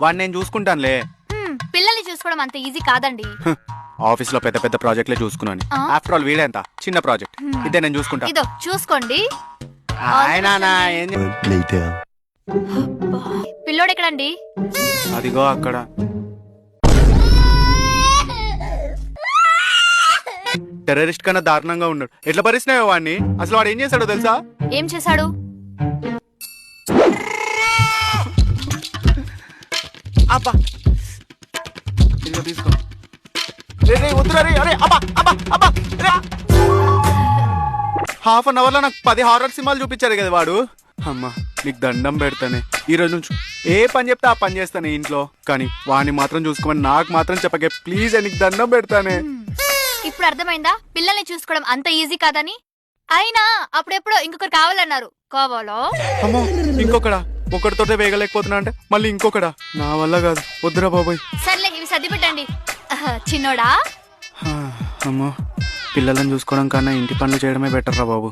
వాడిని నేను చూసుకుంటానులే. పిల్లల్ని చూసుకోవడం అంత ఈజీ కాదండి. ఆఫీస్ లో పెద్ద పెద్ద ప్రాజెక్టులే చూసుకున్నాను. ఆఫ్టర్ ఆల్ వీడే ఎంత చిన్న ప్రాజెక్ట్, ఇదే నేను చూసుకుంటా. ఇదో చూసుకోండి. పిల్లోడు ఎక్కడండి? అదిగో అక్కడ. టెర్రరిస్ట్ కన్నా దారుణంగా ఉన్నాడు. ఎట్లా పరిస్తున్నాయో వాడిని. అసలు వాడు ఏం చేశాడో తెలుసా? ఏం చేశాడు? అబ్బా తీసుకో. హాఫ్ అన్ అవర్ లో నాకు 10 హారర్ సినిమాలు చూపించారు కదా వాడు. అమ్మా నీకు దండం పెడతానే. ఈ రోజు నుంచి ఏ పని చెప్తే ఆ పని చేస్తానే ఇంట్లో. కానీ వాడిని మాత్రం చూసుకోమని నాకు మాత్రం చెప్పకే ప్లీజ్. నీకు దండం పెడతానే. ఇప్పుడు అర్థమైందా పిల్లల్ని చూసుకోవడం అంత ఈజీ కాదని? అయినా అప్పుడెప్పుడో ఇంకొకరు కావాలన్నారు. కావాలో? అమ్మో ఇంకొకడా? ఒకటితోటే వేగలేకపోతున్నా అంటే మళ్ళీ ఇంకొకడా? నా వల్ల కాదు, వద్దురా బాబోయ్. సర్లే ఇవి సర్ది పెట్టండి. చిన్నోడా? అమ్మో పిల్లలను చూసుకోవడం కన్నా ఇంటి పనులు చేయడమే బెటర్ రా బాబు.